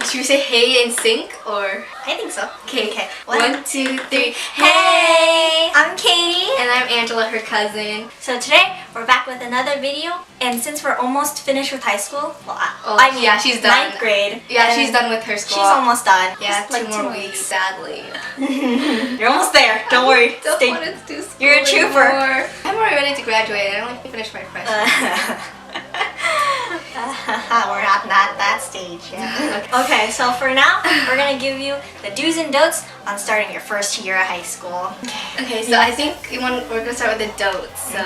Should we say hey in sync or? I think so. Okay. 1, 2, 3. Hey! I'm Katie. And I'm Angela, her cousin. So today we're back with another video, and since we're almost finished with high school, well, yeah, she's done. 9th grade. Yeah, she's done with her school. She's almost done. Yeah, Just two more weeks, sadly. You're almost there. Don't worry. Don't want to do school You're a trooper. anymore. I'm already ready to graduate. I only finished my freshman. We're not at that stage yet. Okay, so for now, we're gonna give you the do's and don'ts on starting your first year of high school. Okay, so I think we're gonna start with the don'ts. So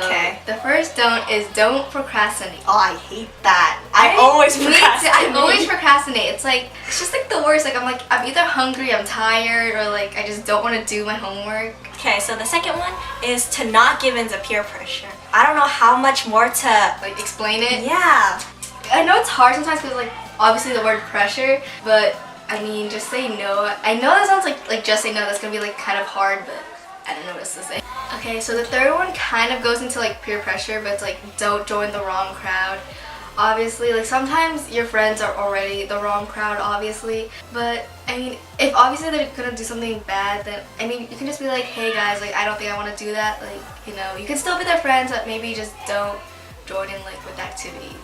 the first don't is don't procrastinate. Oh, I hate that. I always procrastinate. I always procrastinate. It's just like the worst. Like I'm either hungry, I'm tired, or like I just don't want to do my homework. Okay, so the second one is to not give in to peer pressure. I don't know how much more to like explain it. Yeah. I know it's hard sometimes because like obviously the word pressure, but I mean just say no. I know that sounds like just say no. That's gonna be like kind of hard, but I don't know what else to say. Okay, so the third one kind of goes into like peer pressure, but it's like don't join the wrong crowd. Obviously, like sometimes your friends are already the wrong crowd, obviously, but I mean, if obviously they're gonna do something bad, then I mean, you can just be like, hey guys, like I don't think I want to do that. Like, you know, you can still be their friends, but maybe just don't join in like with activities.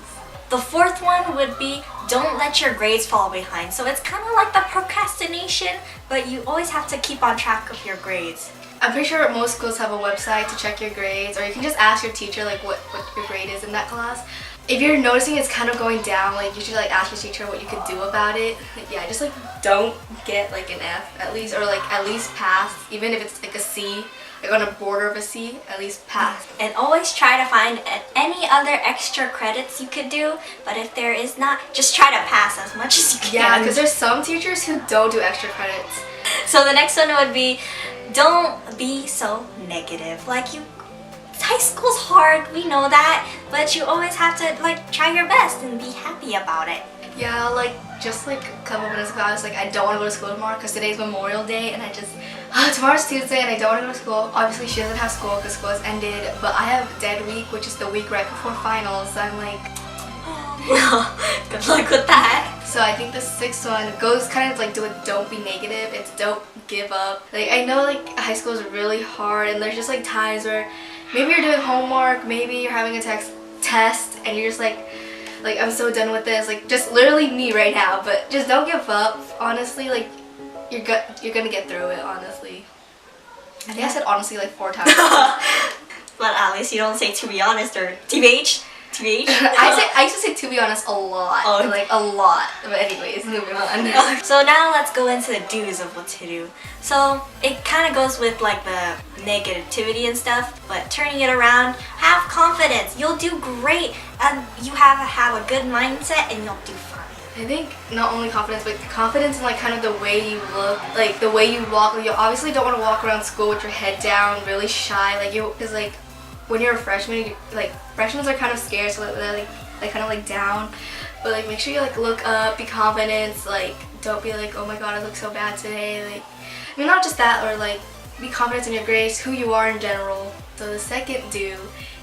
The fourth one would be don't let your grades fall behind. So it's kind of like the procrastination, but you always have to keep on track of your grades. I'm pretty sure most schools have a website to check your grades, or you can just ask your teacher like what your grade is in that class. If you're noticing it's kind of going down, like you should like ask your teacher what you could do about it. Like, yeah, just like don't get like an F at least, or like at least pass, even if it's like a C, like on a border of a C, at least pass. And always try to find any other extra credits you could do, but if there is not, just try to pass as much as you can. Yeah, because there's some teachers who don't do extra credits. So the next one would be don't be so negative. Like high school's hard, we know that, but you always have to like try your best and be happy about it. Yeah, like just like a couple minutes ago I was like, I don't want to go to school tomorrow because today's Memorial Day, and I just tomorrow's Tuesday and I don't want to go to school. Obviously she doesn't have school because school has ended, but I have dead week, which is the week right before finals, so I'm like, good luck with that. So I think the sixth one goes kind of like don't be negative. It's don't give up. Like I know like high school is really hard, and there's just like times where maybe you're doing homework, maybe you're having a test, and you're just like I'm so done with this. Like just literally me right now. But just don't give up. Honestly, like you're gonna get through it. Honestly, I think I said honestly like 4 times. But at least you don't say to be honest or TBH. I used to say to be honest a lot. Oh. Like a lot. But anyways, moving on. So now let's go into the do's of what to do. So it kind of goes with like the negativity and stuff, but turning it around, have confidence. You'll do great, and you have a good mindset, and you'll do fine. I think not only confidence, but confidence in like kind of the way you look, like the way you walk. Like, you obviously don't want to walk around school with your head down, really shy. Like because like when you're a freshman, like freshmen are kind of scared, so they're like kind of like down. But like make sure you like look up, be confident. Like don't be like, oh my god, I look so bad today. Like I mean, not just that, or like be confident in your grades, who you are in general. So the second do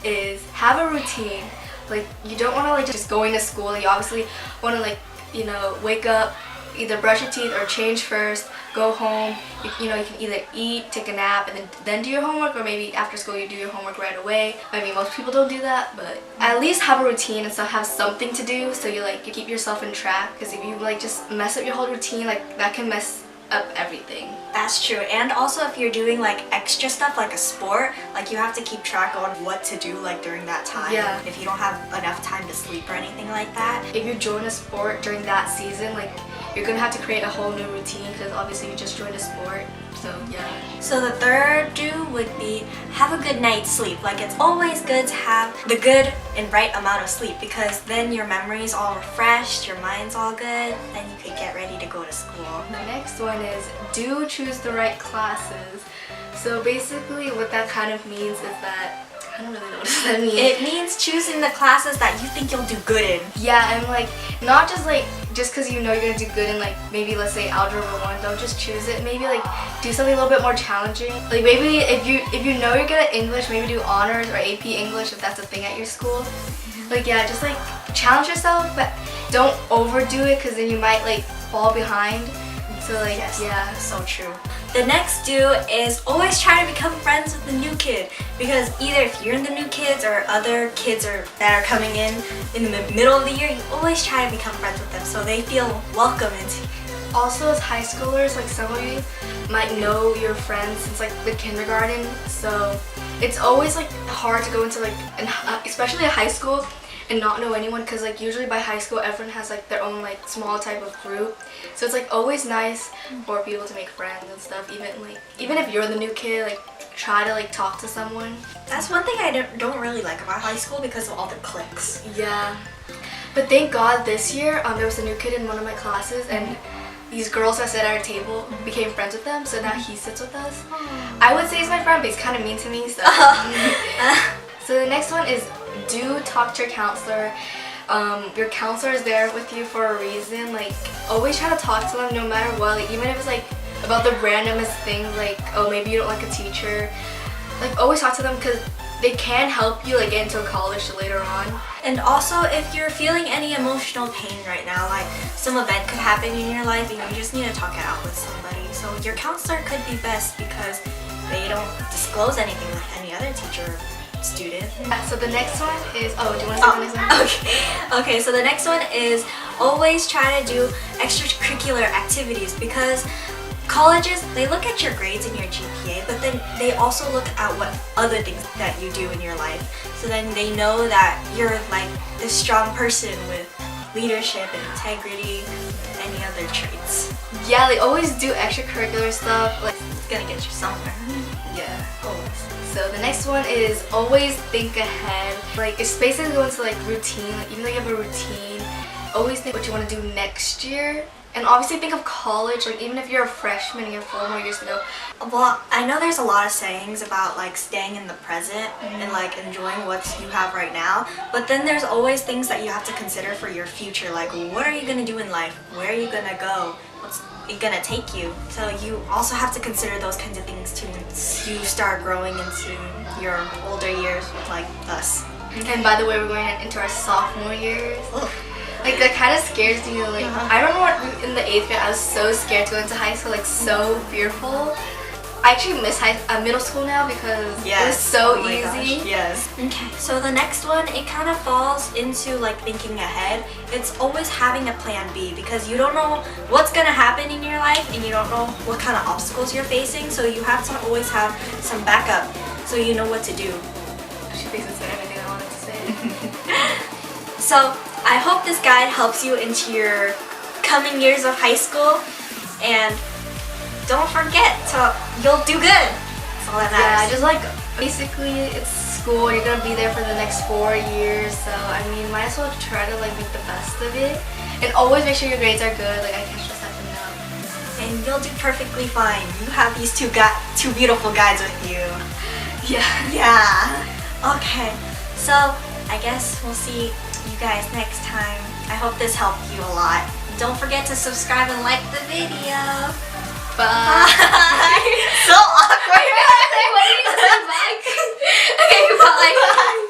is have a routine. Like you don't want to like just going to school. You obviously want to like, you know, wake up, either brush your teeth or change first, go home, you know, you can either eat, take a nap, and then do your homework, or maybe after school you do your homework right away. I mean, most people don't do that, but at least have a routine and so have something to do, so you keep yourself in track, because if you like just mess up your whole routine, like that can mess up everything. That's true. And also if you're doing like extra stuff like a sport, like you have to keep track on what to do like during that time. Yeah. If you don't have enough time to sleep or anything like that. If you join a sport during that season, like you're gonna have to create a whole new routine, because obviously you just joined a sport. So yeah. So the third do would be have a good night's sleep. Like it's always good to have the good and right amount of sleep, because then your memory's all refreshed, your mind's all good, then you could get ready to go to school. The next one is do choose the right classes. So basically what that kind of means is that, I don't really know what does that mean. It means choosing the classes that you think you'll do good in. Yeah, and like not just because you know you're gonna do good in like maybe let's say algebra 1, don't just choose it. Maybe like do something a little bit more challenging. Like maybe if you know you're good at English, maybe do honors or AP English if that's a thing at your school. Like yeah, just like challenge yourself, but don't overdo it, because then you might like fall behind. So like, Yes, yeah. so true. The next do is always try to become friends with the new kid, because either if you're in the new kids or other kids that are coming in the middle of the year, you always try to become friends with them so they feel welcome into. Also, as high schoolers, like some of you might know your friends since like the kindergarten, so it's always like hard to go into like, especially a high school, and not know anyone, because like usually by high school everyone has like their own like small type of group, so it's like always nice for people to make friends and stuff. Even if you're the new kid, like try to like talk to someone. That's one thing I don't really like about high school because of all the cliques. Yeah, but thank God this year there was a new kid in one of my classes, and these girls that sat at our table became friends with them, so now he sits with us. I would say he's my friend, but he's kind of mean to me, so. So the next one is do talk to your counselor. Your counselor is there with you for a reason. Like, always try to talk to them no matter what. Like, even if it's like about the randomest things, like, oh, maybe you don't like a teacher. Like, always talk to them, because they can help you like get into college later on. And also, if you're feeling any emotional pain right now, like some event could happen in your life, you just need to talk it out with somebody. So your counselor could be best because they don't disclose anything like any other teacher or student. So the next one is, do you want to say the next one? Okay, so the next one is always try to do extracurricular activities, because colleges, they look at your grades and your GPA, but then they also look at what other things that you do in your life. So then they know that you're like this strong person with leadership and integrity and any other traits. Yeah, they always do extracurricular stuff. Like, It's gonna get you somewhere. yeah, always. So the next one is always think ahead. Like, it's basically going to like routine. Like, even though you have a routine, always think what you want to do next year. And obviously think of college, like even if you're a freshman and you have 4 more years to go. Well, I know there's a lot of sayings about like staying in the present and like enjoying what you have right now, but then there's always things that you have to consider for your future, like what are you gonna do in life? Where are you gonna go? What's it gonna take you? So you also have to consider those kinds of things too. You start growing into your older years like us. And by the way, we're going into our sophomore years. Like, that kind of scares me. Like, I remember in the 8th grade, I was so scared to go into high school, like so fearful. I actually miss middle school now because it was so easy. Gosh, yes. Okay, so the next one, it kind of falls into like thinking ahead. It's always having a plan B, because you don't know what's gonna happen in your life and you don't know what kind of obstacles you're facing. So you have to always have some backup so you know what to do. She basically said everything I wanted to say. So I hope this guide helps you into your coming years of high school, and don't forget you'll do good. That's all that matters. Yeah, just like basically it's school. You're gonna be there for the next 4 years, so I mean, might as well try to like make the best of it, and always make sure your grades are good. Like, I can't stress that enough. And you'll do perfectly fine. You have these two beautiful guys with you. Yeah. Yeah. Okay. So I guess we'll see you guys next time. I hope this helped you a lot. Don't forget to subscribe and like the video. Bye. So awkward. What did you say? Bye. Okay, bye.